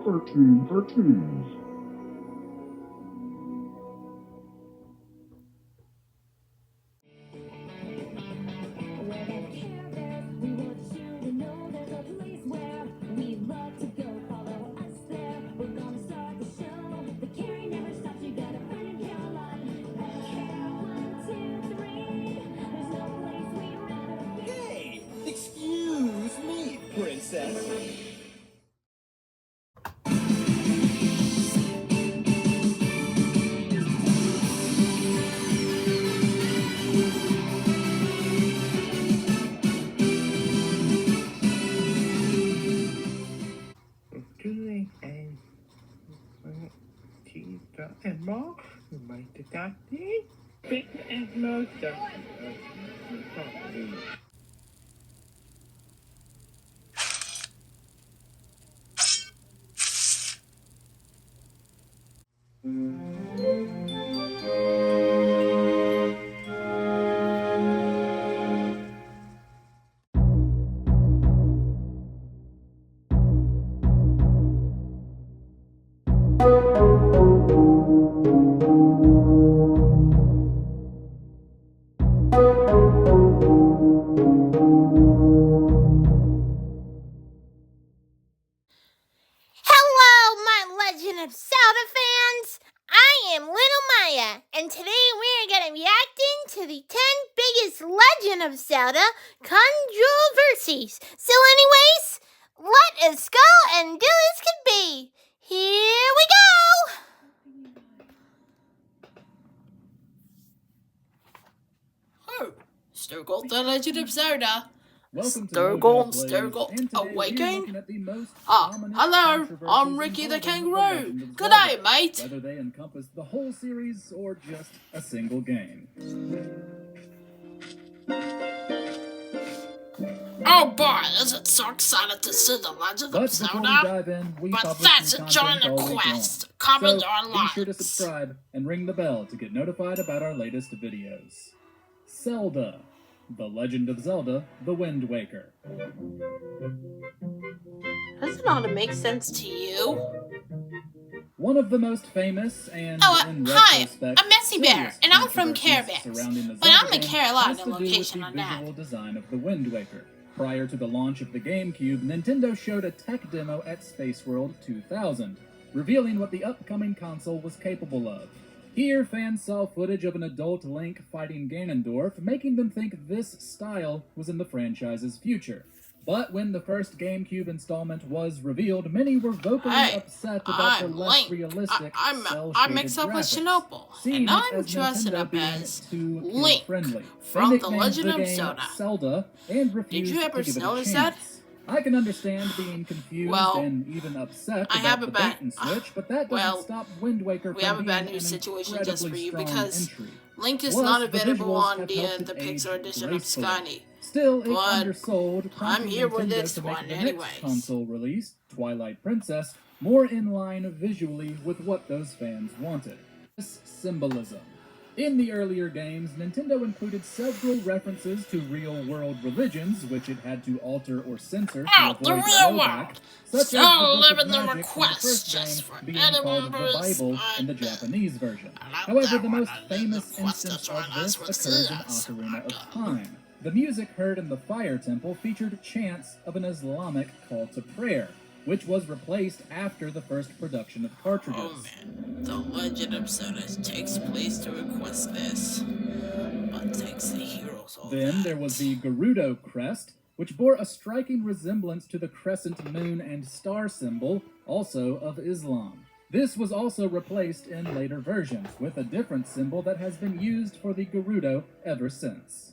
1313s. Hey, excuse me, princess. Hello, my Legend of Zelda fans! I am Little Maya, and today we are going to be reacting to the 10 biggest Legend of Zelda controversies. So anyways, let us go and do this could be. Here we go! Oh, Sturgle, the Legend of Zelda. Welcome to Sturgle, Awaken. Hello, I'm Ricky the Kangaroo. Good day, mate. Whether they encompass the whole series or just a single game. Oh boy, is it so excited to see the Legend But of before we Zelda? dive in, we But publish that's new a join content the all week quest. long. Comment So our be sure to lives. subscribe and ring the bell to get notified about our latest videos. Zelda, The Legend of Zelda, The Wind Waker. Doesn't ought to make sense to you. One of the most famous and, in Hi, retrospect, I'm Messy Bear, serious and I'm from controversies Caravans, surrounding the but Zelda I'm in game Carolina has to do with location the on that. visual design of the Wind Waker. Prior to the launch of the GameCube, Nintendo showed a tech demo at Space World 2000, revealing what the upcoming console was capable of. Here, fans saw footage of an adult Link fighting Ganondorf, making them think this style was in the franchise's future. But when the first GameCube installment was revealed, many were vocally upset about the I'm less Link. realistic, I cel-shaded mix up with graphics, Chanoble, seeing and it I'm as dressing Nintendo up being as too Link kid-friendly. from They The nicknamed Legend the of game Zelda. Zelda and Did refused you to ever give it a notice chance. that? I can understand being confused Well, and even upset I about have the a bad- bait and switch, but that doesn't well, stop Wind Waker we from have a being bad an news situation just for incredibly you strong because entry. Link is Plus, not the available visuals on have the helped it Pixar age edition of gracefully. Skyny. Still, it's But undersold, I'm prompting here with Nintendo this to make one the anyways. next console release, Twilight Princess, more in line visually with what those fans wanted. This symbolism. In the earlier games, Nintendo included several references to real-world religions, which it had to alter or censor to avoid the real blowback, world! such as the Still Book of living the Magic in the request first just game for being any called the members Bible in the on Japanese version. I like However, that the one. most I love famous the quest instance that's of on this us with occurs in CS. Ocarina of Time. The music heard in the Fire Temple featured chants of an Islamic call to prayer, which was replaced after the first production of cartridges. Oh man, the Legend of Zelda takes place to request this, but takes the heroes all Then that. there was the Gerudo crest, which bore a striking resemblance to the crescent moon and star symbol, also of Islam. This was also replaced in later versions, with a different symbol that has been used for the Gerudo ever since.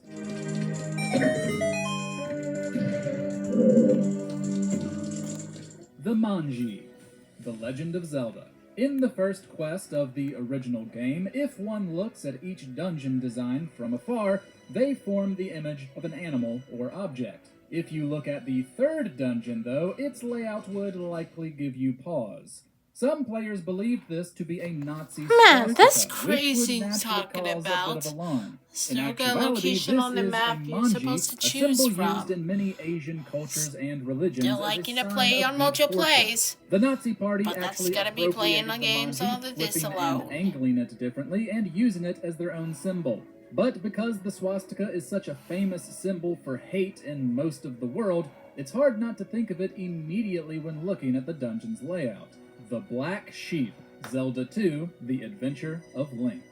The Manji, The Legend of Zelda. In the first quest of the original game, if one looks at each dungeon design from afar, they form the image of an animal or object. If you look at the third dungeon, though, its layout would likely give you pause. Some players believed this to be a Nazi Man, that's swastika, crazy which would naturally talking cause about. a bit of alarm. It's In no got a actuality, location this on the is map a you're manji, supposed to a choose symbol from. used in many Asian cultures and religions Still as a liking to sign play of on good multiple fortune. plays. The Nazi Party But that's actually gotta be playing appropriated on the games manji, other than this flipping alone. and angling it differently and using it as their own symbol. But because the swastika is such a famous symbol for hate in most of the world, it's hard not to think of it immediately when looking at the dungeon's layout. The Black Sheep, Zelda 2, The Adventure of Link.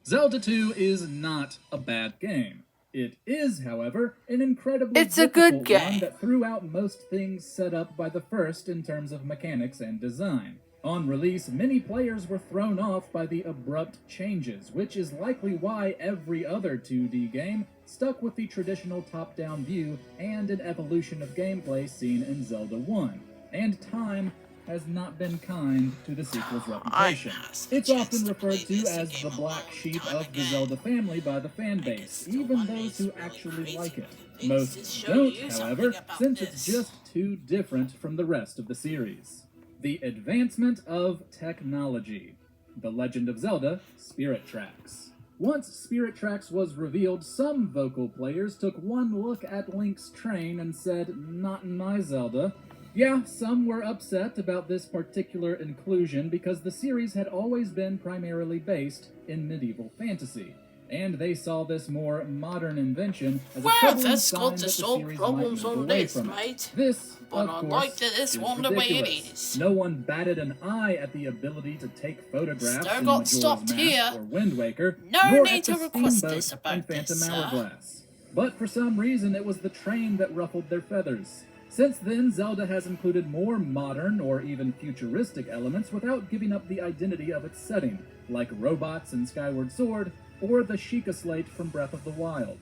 Zelda 2 is not a bad game. It is, however, an incredibly It's a good difficult one game. that threw out most things set up by the first in terms of mechanics and design. On release, many players were thrown off by the abrupt changes, which is likely why every other 2D game stuck with the traditional top-down view and an evolution of gameplay seen in Zelda 1. And time has not been kind to the sequel's reputation. It's often referred to as the black sheep of the Zelda family by the fanbase, even those who actually like it. Most don't, however, since it's just too different from the rest of the series. The advancement of technology. The Legend of Zelda Spirit Tracks. Once Spirit Tracks was revealed, some vocal players took one look at Link's train and said, "Not in my Zelda." Yeah, some were upset about this particular inclusion because the series had always been primarily based in medieval fantasy, and they saw this more modern invention as a Well, troubling that's sign got that to the solve series problems might move on away this, from it. mate. This, But of I course, like that this is one the way it ridiculous. is. No one batted an eye at the ability to take photographs Still in got Majora's stopped Mask here. or Wind Waker, No nor need at to the request steamboat this about in Phantom this, sir. Hourglass. But for some reason, it was the train that ruffled their feathers. Since then, Zelda has included more modern or even futuristic elements without giving up the identity of its setting, like robots in Skyward Sword or the Sheikah Slate from Breath of the Wild.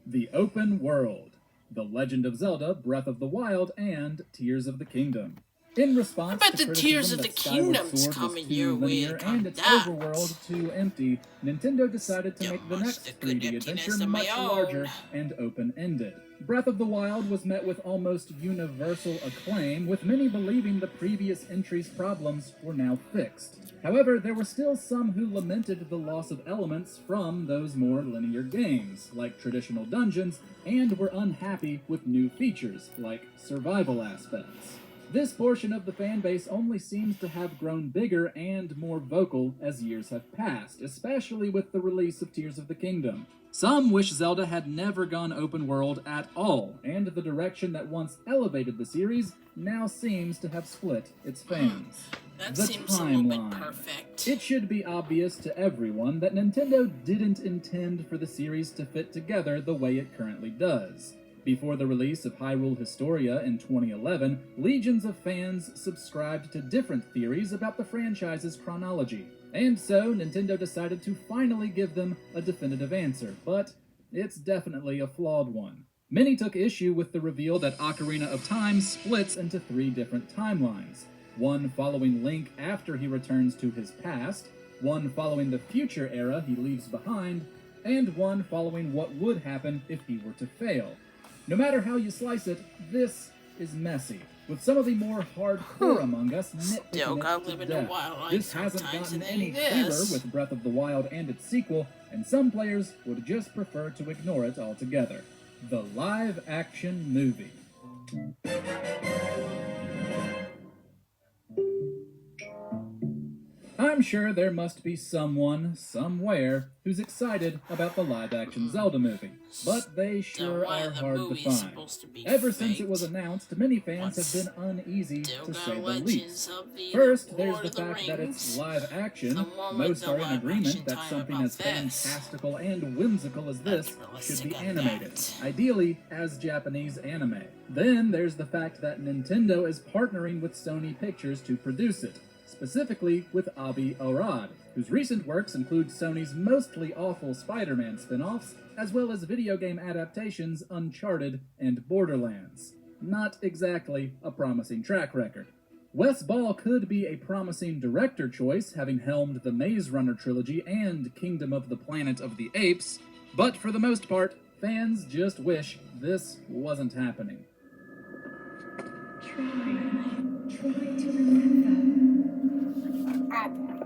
The Open World. The Legend of Zelda, Breath of the Wild, and Tears of the Kingdom. In response I bet to the Tears criticism of the that Skyward Kingdom's Sword was coming too your way linear to and its conduct. overworld too empty, Nintendo decided to Still make the much next the good 3D emptiness adventure of my much own. larger and open-ended. Breath of the Wild was met with almost universal acclaim, with many believing the previous entry's problems were now fixed. However, there were still some who lamented the loss of elements from those more linear games, like traditional dungeons, and were unhappy with new features, like survival aspects. This portion of the fanbase only seems to have grown bigger and more vocal as years have passed, especially with the release of Tears of the Kingdom. Some wish Zelda had never gone open world at all, and the direction that once elevated the series now seems to have split its fans. That The seems a little bit timeline. perfect. It should be obvious to everyone that Nintendo didn't intend for the series to fit together the way it currently does. Before the release of Hyrule Historia in 2011, legions of fans subscribed to different theories about the franchise's chronology, and so Nintendo decided to finally give them a definitive answer, but it's definitely a flawed one. Many took issue with the reveal that Ocarina of Time splits into 3 different timelines, one following Link after he returns to his past, one following the future era he leaves behind, and one following what would happen if he were to fail. No matter how you slice it, this is messy, with some of the more hardcore among us Still nitpicking gotta it to live in the death. wild This life hasn't sometimes, gotten and any it clearer is. with Breath of the Wild and its sequel, and some players would just prefer to ignore it altogether. The live-action movie. I'm sure there must be someone, somewhere, who's excited about the live-action Zelda movie, but they sure why are the hard to movie's find. supposed to be Ever since it was faked. announced, many fans What's have been uneasy, Still to got say the Legends least. of the First, there's Lord the of the fact that it's Rings. live action. The one with Most the are in live agreement action that time something about as this. fantastical and whimsical as this That's should be realistic, I animated, bet. ideally as Japanese anime. Then there's the fact that Nintendo is partnering with Sony Pictures to produce it, specifically with Avi Arad, whose recent works include Sony's mostly awful Spider-Man spin-offs, as well as video game adaptations Uncharted and Borderlands. not exactly a promising track record. Wes Ball could be a promising director choice, having helmed the Maze Runner trilogy and Kingdom of the Planet of the Apes, but for the most part, fans just wish this wasn't happening. Try to remember.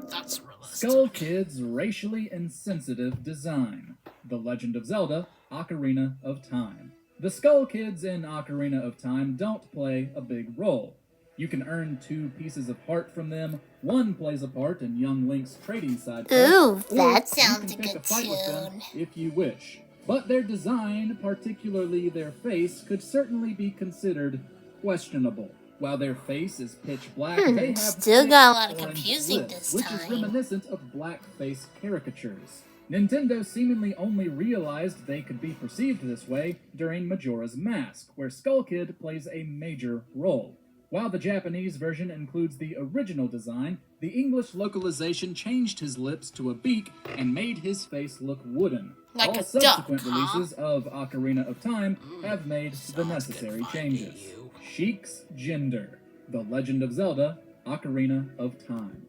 That's realistic. Skull Kid's racially insensitive design. The Legend of Zelda: Ocarina of Time. The Skull Kids in Ocarina of Time don't play a big role. You can earn 2 pieces of heart from them, one plays a part in young Link's trading side quest, Ooh, or that you sounds can a pick good fight with them tune. if you wish. But their design, particularly their face, could certainly be considered questionable. While their face is pitch black, they have still thick got a lot of orange confusing lips, this which is time. reminiscent of blackface caricatures. Nintendo seemingly only realized they could be perceived this way during Majora's Mask, where Skull Kid plays a major role. While the Japanese version includes the original design, the English localization changed his lips to a beak and made his face look wooden. Like All a subsequent duck, huh? releases of Ocarina of Time have made the sounds necessary good finding changes. you. Sheik's Gender. The Legend of Zelda: Ocarina of Time.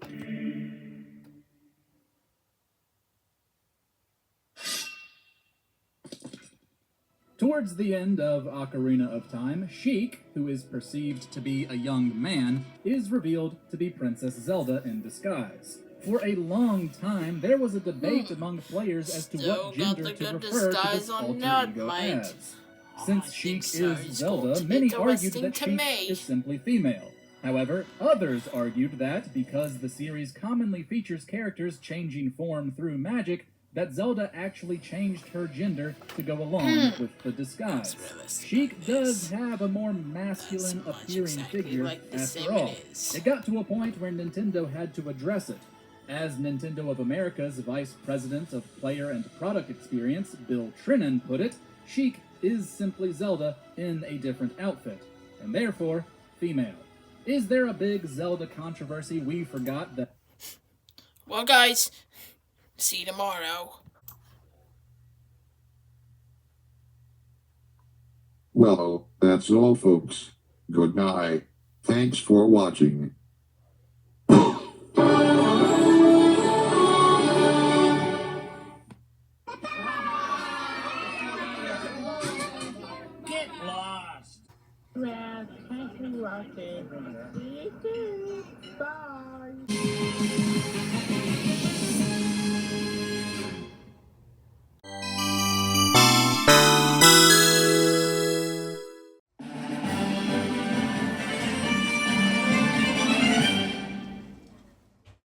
Towards the end of Ocarina of Time, Sheik, who is perceived to be a young man, is revealed to be Princess Zelda in disguise. For a long time, there was a debate among players as to Still what got gender the to good refer to disguise this on alter that, ego mate. as. Since I Sheik think so. is It's Zelda, going to be many argued interesting that to Sheik me. is simply female. However, others argued that because the series commonly features characters changing form through magic, that Zelda actually changed her gender to go along with the disguise. That's realistic, Sheik that does is. have a more masculine That's much appearing exactly figure like the after same all. it is. It got to a point where Nintendo had to address it. As Nintendo of America's Vice President of Player and Product Experience, Bill Trinan, put it, Sheik is simply Zelda in a different outfit, and therefore female. Is there a big Zelda controversy we forgot that... Well, guys, see you tomorrow. Well, that's all, folks. Good night. Thanks for watching. Get lost! Well, thank you, Rocky. See you soon. Bye.